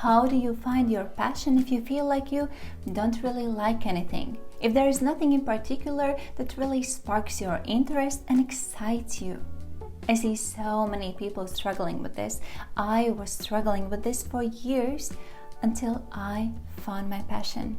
How do you find your passion if you feel like you don't really like anything? If there is nothing in particular that really sparks your interest and excites you? I see so many people struggling with this. I was struggling with this for years until I found my passion.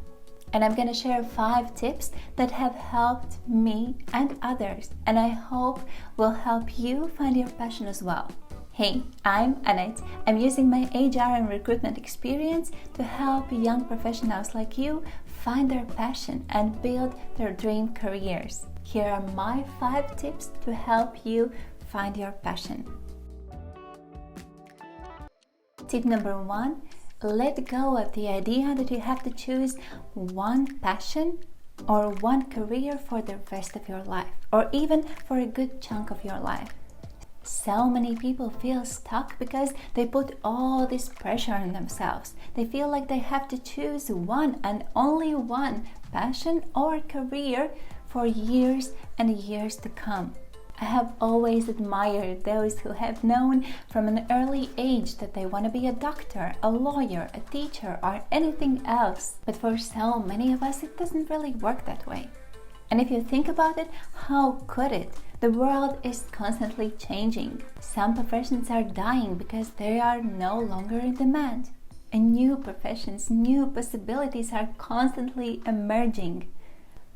And I'm gonna share 5 tips that have helped me and others, and I hope will help you find your passion as well. Hey, I'm Annette. I'm using my HR and recruitment experience to help young professionals like you find their passion and build their dream careers. Here are my 5 tips to help you find your passion. Tip number 1, let go of the idea that you have to choose one passion or one career for the rest of your life, or even for a good chunk of your life. So many people feel stuck because they put all this pressure on themselves. They feel like they have to choose one and only one passion or career for years and years to come. I have always admired those who have known from an early age that they want to be a doctor, a lawyer, a teacher, or anything else. But for so many of us, it doesn't really work that way. And if you think about it, how could it? The world is constantly changing. Some professions are dying because they are no longer in demand. And new professions, new possibilities are constantly emerging.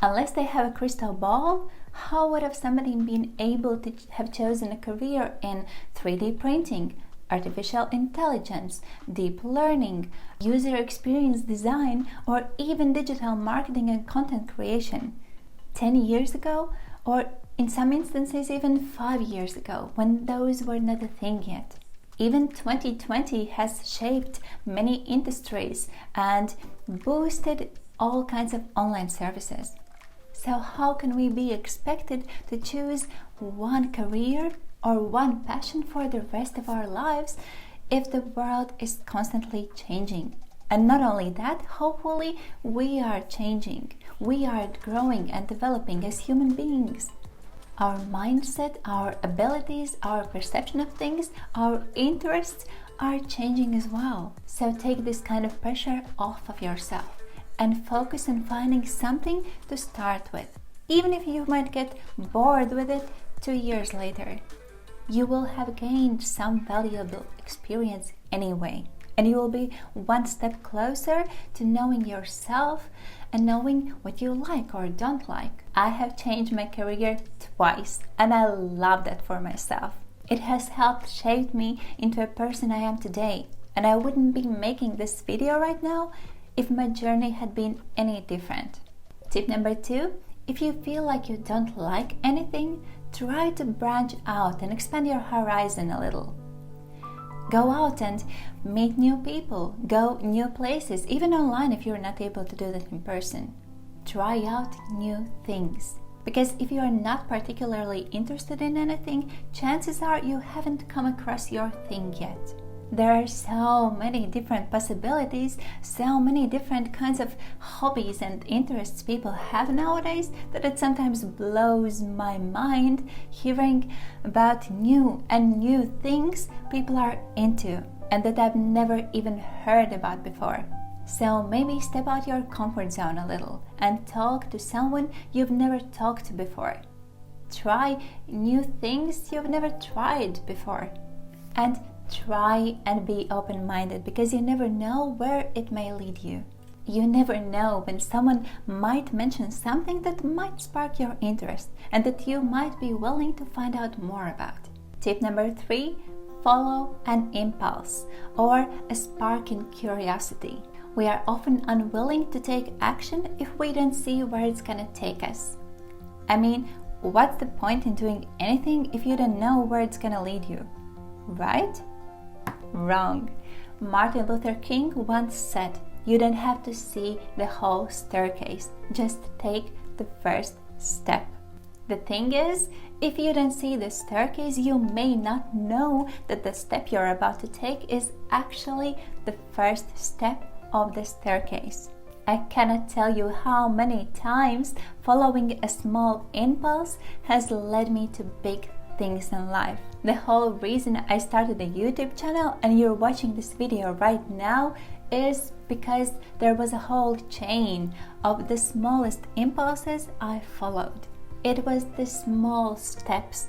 Unless they have a crystal ball, how would have somebody been able to have chosen a career in 3D printing, artificial intelligence, deep learning, user experience design, or even digital marketing and content creation 10 years ago, or in some instances even 5 years ago, when those were not a thing yet? Even 2020 has shaped many industries and boosted all kinds of online services. So how can we be expected to choose one career or one passion for the rest of our lives if the world is constantly changing? And not only that, hopefully we are changing. We are growing and developing as human beings. Our mindset, our abilities, our perception of things, our interests are changing as well. So take this kind of pressure off of yourself and focus on finding something to start with. Even if you might get bored with it 2 years later, you will have gained some valuable experience anyway. And you will be one step closer to knowing yourself and knowing what you like or don't like. I have changed my career twice, and I love that for myself. It has helped shape me into a person I am today. And I wouldn't be making this video right now if my journey had been any different. Tip number 2, if you feel like you don't like anything, try to branch out and expand your horizon a little. Go out and meet new people, go new places, even online if you're not able to do that in person. Try out new things. Because if you are not particularly interested in anything, chances are you haven't come across your thing yet. There are so many different possibilities, so many different kinds of hobbies and interests people have nowadays that it sometimes blows my mind hearing about new things people are into and that I've never even heard about before. So maybe step out your comfort zone a little and talk to someone you've never talked to before. Try new things you've never tried before. And try and be open-minded, because you never know where it may lead you. You never know when someone might mention something that might spark your interest and that you might be willing to find out more about. Tip number 3, follow an impulse or a spark in curiosity. We are often unwilling to take action if we don't see where it's gonna take us. I mean, what's the point in doing anything if you don't know where it's gonna lead you? Right? Wrong. Martin Luther King once said, "You don't have to see the whole staircase, just take the first step." The thing is, if you don't see the staircase, you may not know that the step you're about to take is actually the first step of the staircase. I cannot tell you how many times following a small impulse has led me to big things in life. The whole reason I started a YouTube channel and you're watching this video right now is because there was a whole chain of the smallest impulses I followed. It was the small steps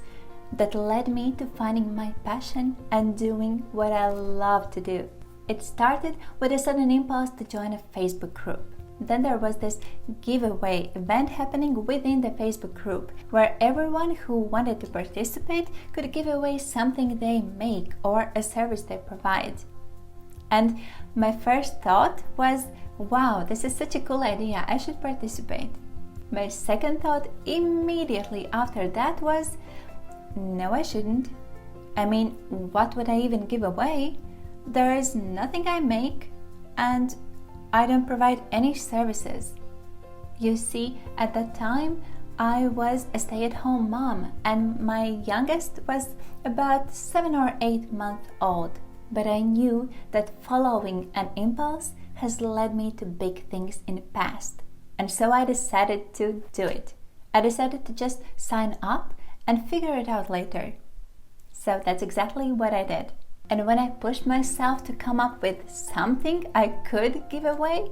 that led me to finding my passion and doing what I love to do. It started with a sudden impulse to join a Facebook group. Then there was this giveaway event happening within the Facebook group where everyone who wanted to participate could give away something they make or a service they provide. And my first thought was, wow, this is such a cool idea, I should participate. My second thought immediately after that was, no, I shouldn't. I mean, what would I even give away? There is nothing I make, and I don't provide any services. You see, at that time, I was a stay-at-home mom, and my youngest was about 7 or 8 months old. But I knew that following an impulse has led me to big things in the past. And so I decided to do it. I decided to just sign up and figure it out later. So that's exactly what I did. And when I pushed myself to come up with something I could give away,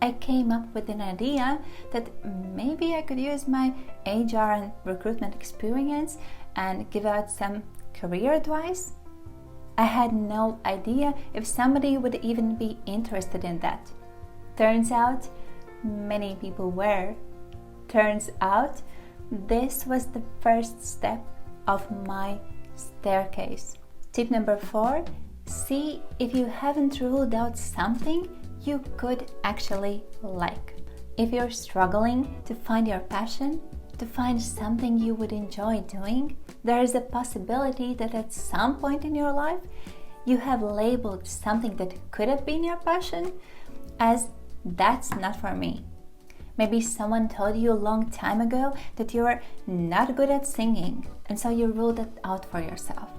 I came up with an idea that maybe I could use my HR and recruitment experience and give out some career advice. I had no idea if somebody would even be interested in that. Turns out, many people were. Turns out, this was the first step of my staircase. Tip number 4, see if you haven't ruled out something you could actually like. If you're struggling to find your passion, to find something you would enjoy doing, there is a possibility that at some point in your life you have labeled something that could have been your passion as that's not for me. Maybe someone told you a long time ago that you are not good at singing, and so you ruled it out for yourself.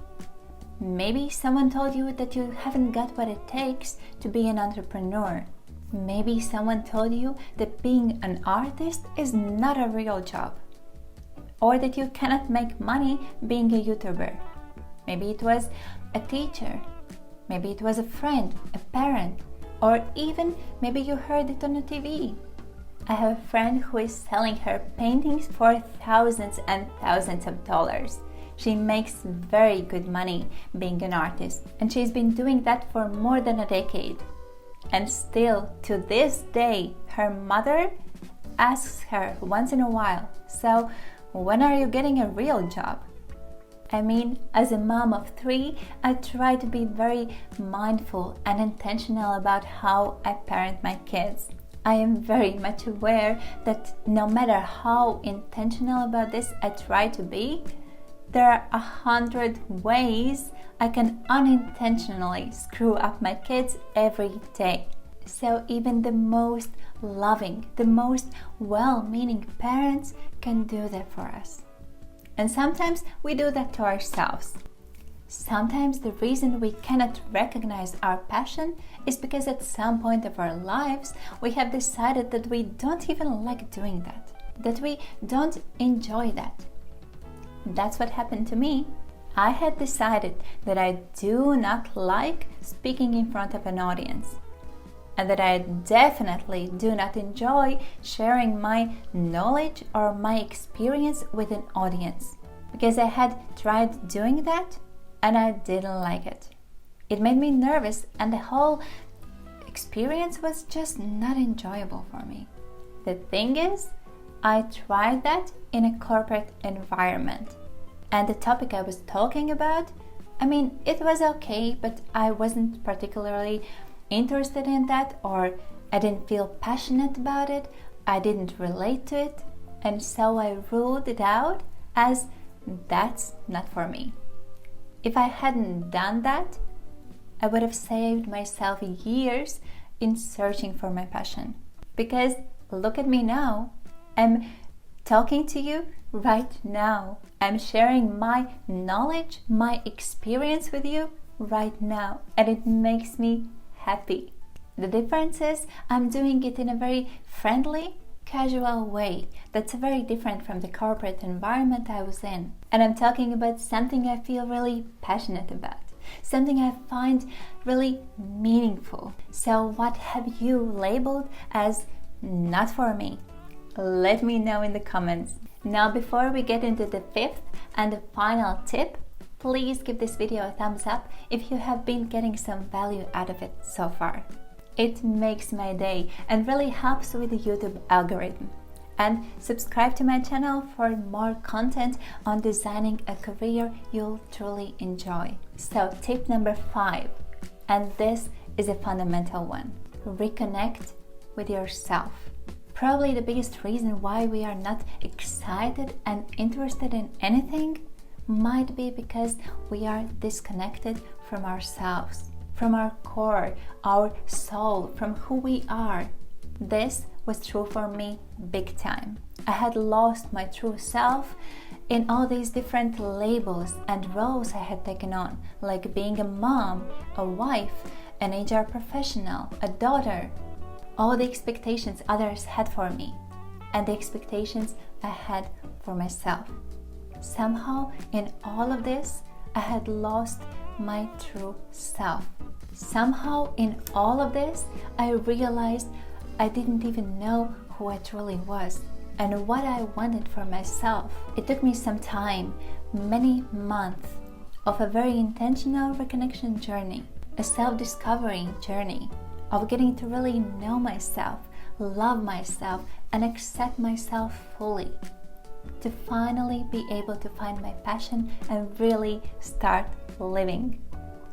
Maybe someone told you that you haven't got what it takes to be an entrepreneur. Maybe someone told you that being an artist is not a real job, or that you cannot make money being a YouTuber. Maybe it was a teacher, maybe it was a friend, a parent, or even maybe you heard it on the TV. I have a friend who is selling her paintings for thousands and thousands of dollars. She makes very good money being an artist, and she's been doing that for more than a decade. And still, to this day, her mother asks her once in a while, so when are you getting a real job? I mean, as a mom of 3, I try to be very mindful and intentional about how I parent my kids. I am very much aware that no matter how intentional about this I try to be, there are 100 ways I can unintentionally screw up my kids every day. So even the most loving, the most well-meaning parents can do that for us. And sometimes we do that to ourselves. Sometimes the reason we cannot recognize our passion is because at some point of our lives we have decided that we don't even like doing that we don't enjoy that. That's what happened to me. I had decided that I do not like speaking in front of an audience, and that I definitely do not enjoy sharing my knowledge or my experience with an audience, because I had tried doing that and I didn't like it. It made me nervous, and the whole experience was just not enjoyable for me. The thing is, I tried that in a corporate environment. And the topic I was talking about, I mean, it was okay, but I wasn't particularly interested in that, or I didn't feel passionate about it, I didn't relate to it, and so I ruled it out as that's not for me. If I hadn't done that, I would have saved myself years in searching for my passion. Because look at me now, I'm talking to you right now. I'm sharing my knowledge, my experience with you right now, and it makes me happy. The difference is I'm doing it in a very friendly casual way that's very different from the corporate environment I was in. And I'm talking about something I feel really passionate about, something I find really meaningful. So what have you labeled as not for me? Let me know in the comments. Now, before we get into the fifth and the final tip, please give this video a thumbs up if you have been getting some value out of it so far. It makes my day and really helps with the YouTube algorithm. And subscribe to my channel for more content on designing a career you'll truly enjoy. So tip number 5, and this is a fundamental one: reconnect with yourself. Probably the biggest reason why we are not excited and interested in anything might be because we are disconnected from ourselves, from our core, our soul, from who we are. This was true for me big time. I had lost my true self in all these different labels and roles I had taken on, like being a mom, a wife, an HR professional, a daughter. All the expectations others had for me, and the expectations I had for myself. Somehow, in all of this, I had lost my true self. Somehow, in all of this, I realized I didn't even know who I truly was and what I wanted for myself. It took me some time, many months, of a very intentional reconnection journey, a self-discovery journey, of getting to really know myself, love myself, and accept myself fully, to finally be able to find my passion and really start living.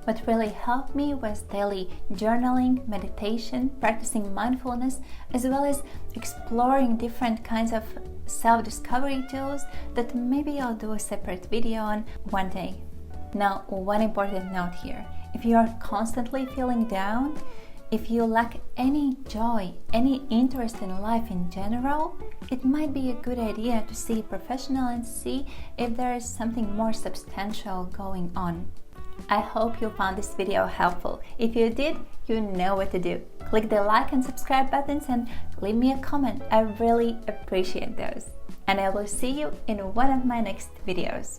What really helped me was daily journaling, meditation, practicing mindfulness, as well as exploring different kinds of self-discovery tools that maybe I'll do a separate video on one day. Now, one important note here: if you are constantly feeling down, if you lack any joy, any interest in life in general, it might be a good idea to see a professional and see if there is something more substantial going on. I hope you found this video helpful. If you did, you know what to do. Click the like and subscribe buttons and leave me a comment. I really appreciate those. And I will see you in one of my next videos.